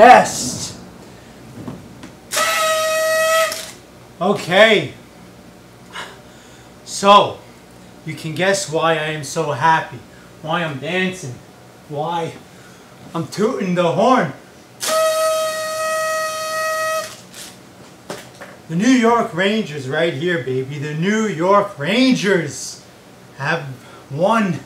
Yes! Okay. So, you can guess why I am so happy. Why I'm dancing. Why I'm tooting the horn. The New York Rangers right here, baby. The New York Rangers have won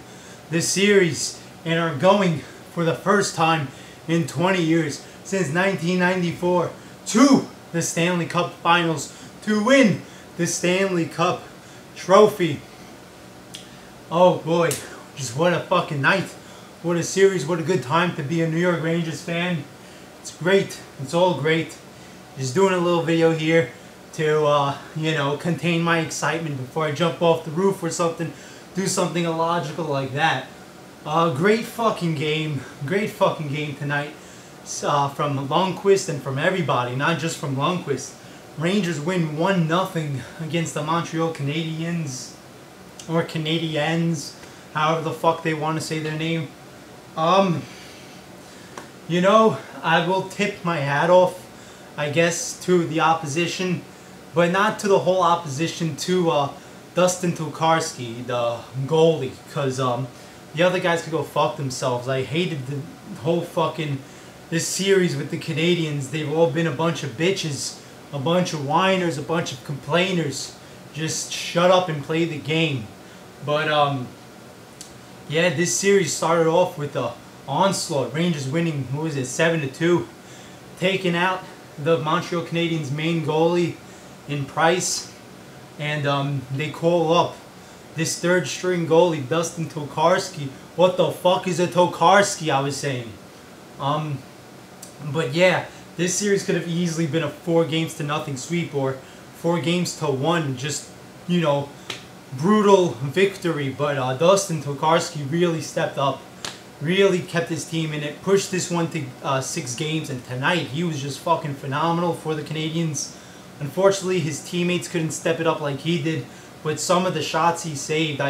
this series and are going for the first time in 20 years since 1994 to the Stanley Cup Finals to win the Stanley Cup trophy. Oh boy, just what a fucking night. What a series, what a good time to be a New York Rangers fan. It's great, it's all great. Just doing a little video here to, contain my excitement before I jump off the roof or something, do something illogical like that. Great fucking game tonight from Lundqvist and from everybody, not just from Lundqvist. Rangers win 1-0 against the Montreal Canadiens, or Canadiens, however the fuck they want to say their name. I will tip my hat off, I guess, to the opposition, but not to the whole opposition, to Dustin Tokarski, the goalie, because the other guys could go fuck themselves. I hated the whole fucking this series with the Canadians. They've all been a bunch of bitches, a bunch of whiners, a bunch of complainers. Just shut up and play the game. But yeah, this series started off with the onslaught. Rangers winning, 7-2, taking out the Montreal Canadiens' main goalie in Price, and they call up this third string goalie, Dustin Tokarski. What the fuck is a Tokarski, I was saying. But yeah, this series could have easily been a 4-0 sweep or 4-1, just, brutal victory. But Dustin Tokarski really stepped up, really kept his team in it, pushed this one to 6 games, and tonight he was just fucking phenomenal for the Canadians. Unfortunately, his teammates couldn't step it up like he did, but some of the shots he saved,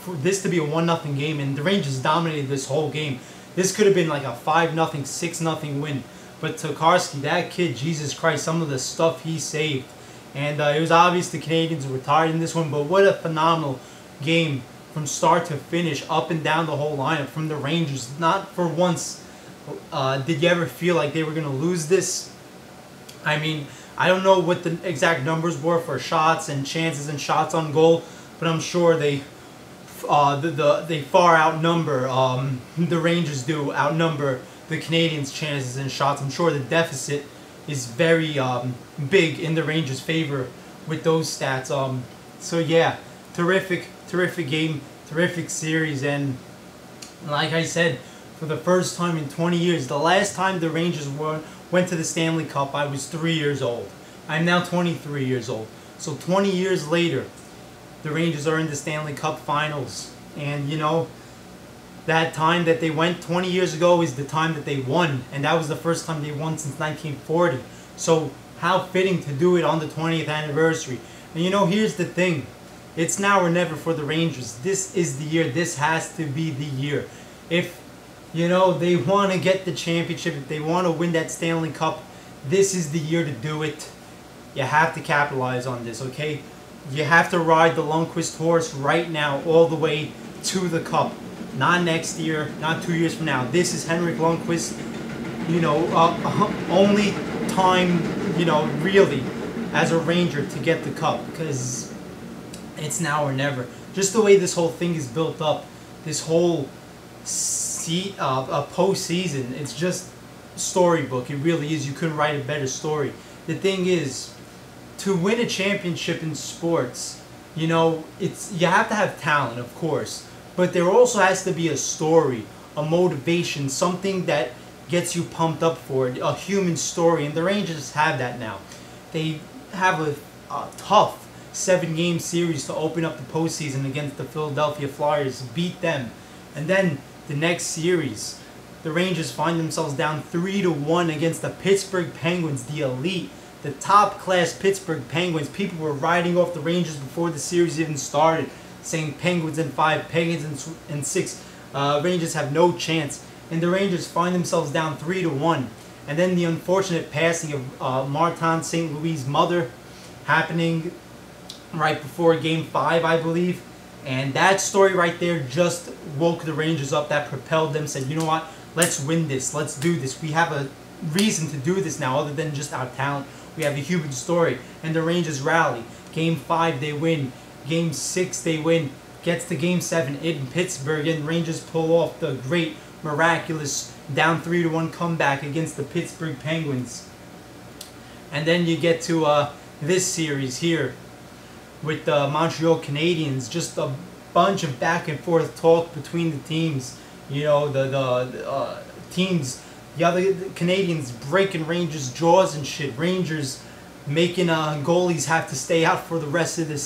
for this to be a 1-0 game, and the Rangers dominated this whole game. This could have been like a 5-0, 6-0 win. But Tokarski, that kid, Jesus Christ, some of the stuff he saved. And it was obvious the Canadians were tired in this one, but what a phenomenal game from start to finish, up and down the whole lineup from the Rangers. Not for once did you ever feel like they were going to lose this. I mean, I don't know what the exact numbers were for shots and chances and shots on goal, but I'm sure they far outnumber, the Rangers do outnumber the Canadians' chances and shots. I'm sure the deficit is very big in the Rangers' favor with those stats. So yeah, terrific game, terrific series, and like I said, for the first time in 20 years, the last time the Rangers went to the Stanley Cup, I was 3 years old. I'm now 23 years old. So 20 years later, the Rangers are in the Stanley Cup Finals. And that time that they went 20 years ago is the time that they won. And that was the first time they won since 1940. So how fitting to do it on the 20th anniversary. And here's the thing. It's now or never for the Rangers. This is the year. This has to be the year. If they want to get the championship, if they want to win that Stanley Cup, this is the year to do it. You have to capitalize on this, okay? You have to ride the Lundqvist horse right now all the way to the Cup. Not next year, not 2 years from now. This is Henrik Lundqvist, only time, really, as a Ranger to get the Cup, because it's now or never. Just the way this whole thing is built up, this whole postseason, it's just storybook. It really is. You couldn't write a better story. The thing is, to win a championship in sports, you have to have talent, of course, but there also has to be a story, a motivation, something that gets you pumped up for it, a human story, and the Rangers have that now. They have a tough 7-game series to open up the postseason against the Philadelphia Flyers, beat them, and then the next series, the Rangers find themselves down 3-1 against the Pittsburgh Penguins, the elite, the top-class Pittsburgh Penguins. People were riding off the Rangers before the series even started, saying Penguins in 5, Penguins in 6. Rangers have no chance. And the Rangers find themselves down 3-1. And then the unfortunate passing of Martin St. Louis' mother happening right before Game 5, I believe. And that story right there just woke the Rangers up. That propelled them, said, you know what, let's win this, let's do this. We have a reason to do this now other than just our talent. We have a human story. And the Rangers rally. Game 5, they win. Game 6, they win. Gets to Game 7 in Pittsburgh, and Rangers pull off the great, miraculous, down 3-1 comeback against the Pittsburgh Penguins. And then you get to this series here with the Montreal Canadiens. Just a bunch of back and forth talk between the teams. You know, the teams, the other Canadians breaking Rangers' jaws and shit. Rangers making goalies have to stay out for the rest of this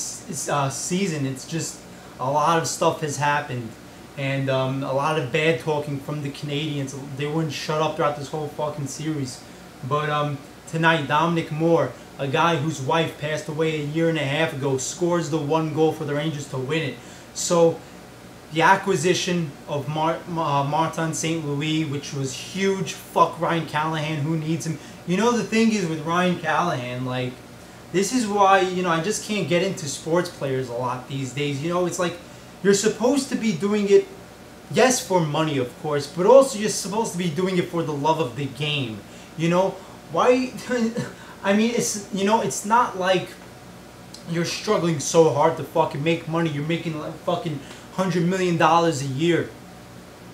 season. It's just a lot of stuff has happened, and a lot of bad talking from the Canadians. They wouldn't shut up throughout this whole fucking series. But tonight, Dominic Moore, a guy whose wife passed away a year and a half ago, scores the 1 goal for the Rangers to win it. So the acquisition of Martin St. Louis, which was huge. Fuck Ryan Callahan, who needs him? You know, the thing is with Ryan Callahan, like, this is why, you know, I just can't get into sports players a lot these days. You know, it's like, you're supposed to be doing it, yes, for money, of course, but also you're supposed to be doing it for the love of the game. You know, why? I mean, it's, you know, it's not like you're struggling so hard to fucking make money. You're making like fucking $100 million a year.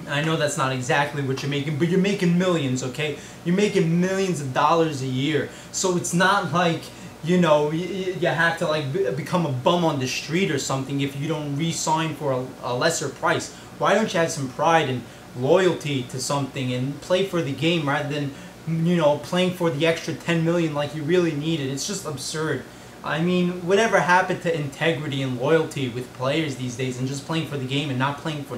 I know that's not exactly what you're making, but you're making millions, okay? You're making millions of dollars a year. So it's not like, you know, you have to like become a bum on the street or something if you don't re-sign for a lesser price. Why don't you have some pride and loyalty to something and play for the game rather than, you know, playing for the extra 10 million like you really need it? It's just absurd. I mean, whatever happened to integrity and loyalty with players these days, and just playing for the game and not playing for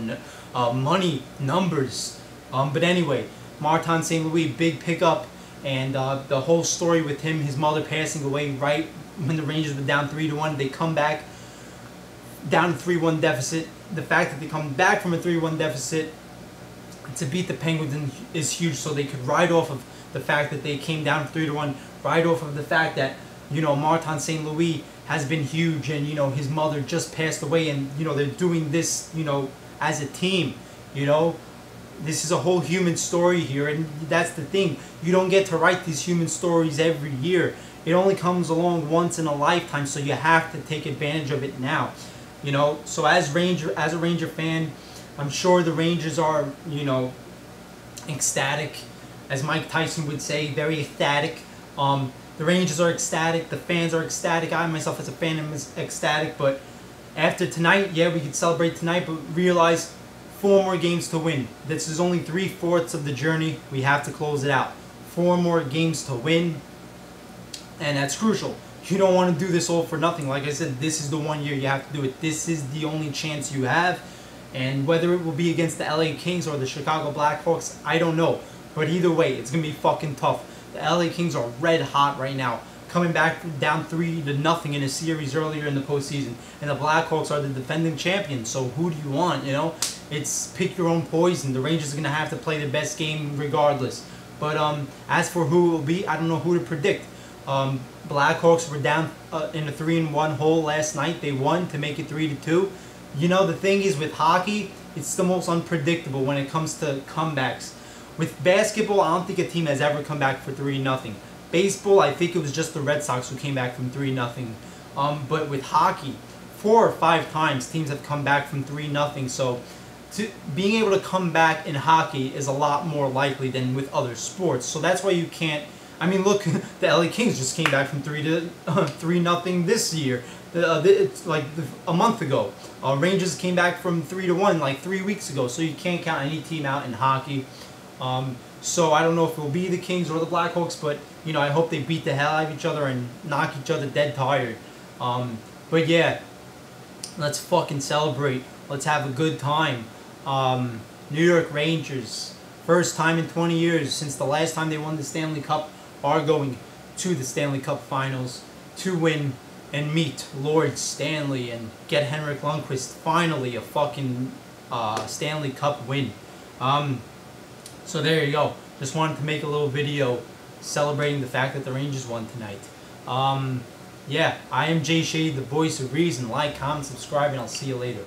money, numbers. But anyway, Martin St. Louis, big pickup, and the whole story with him, his mother passing away right when the Rangers were down 3-1. They come back down a 3-1 deficit. The fact that they come back from a 3-1 deficit to beat the Penguins is huge, so they could ride off of the fact that they came down 3-1, ride off of the fact that, you know, Martin St. Louis has been huge, and, you know, his mother just passed away, and, you know, they're doing this, you know, as a team. You know, this is a whole human story here, and that's the thing. You don't get to write these human stories every year. It only comes along once in a lifetime, so you have to take advantage of it now. You know, so as a Ranger fan, I'm sure the Rangers are, you know, ecstatic, as Mike Tyson would say, very ecstatic. The Rangers are ecstatic, the fans are ecstatic, I myself as a fan am ecstatic, but after tonight, yeah, we could celebrate tonight, but realize 4 more games to win. This is only 3/4 of the journey. We have to close it out. 4 more games to win, and that's crucial. You don't want to do this all for nothing. Like I said, this is the 1 year you have to do it. This is the only chance you have, and whether it will be against the LA Kings or the Chicago Blackhawks, I don't know. But either way, it's going to be fucking tough. The LA Kings are red hot right now, coming back down 3-0 in a series earlier in the postseason, and the Blackhawks are the defending champions. So who do you want? You know, it's pick your own poison. The Rangers are gonna have to play their best game regardless. But as for who it will be, I don't know who to predict. Blackhawks were down in a 3-1 hole last night. They won to make it 3-2. You know, the thing is with hockey, it's the most unpredictable when it comes to comebacks. With basketball, I don't think a team has ever come back for 3-0. Baseball, I think it was just the Red Sox who came back from 3-0. But with hockey, 4 or 5 times teams have come back from 3-0. So being able to come back in hockey is a lot more likely than with other sports. So that's why you can't. I mean, look, the LA Kings just came back from 3-0 this year. It's like a month ago. Rangers came back from 3-1 like 3 weeks ago. So you can't count any team out in hockey. So I don't know if it will be the Kings or the Blackhawks, but, you know, I hope they beat the hell out of each other and knock each other dead tired. But yeah, let's fucking celebrate. Let's have a good time. New York Rangers, first time in 20 years since the last time they won the Stanley Cup, are going to the Stanley Cup Finals to win and meet Lord Stanley and get Henrik Lundqvist finally a fucking Stanley Cup win. So there you go. just wanted to make a little video celebrating the fact that the Rangers won tonight. Yeah, I am Jay Shady, the voice of reason. Like, comment, subscribe, and I'll see you later.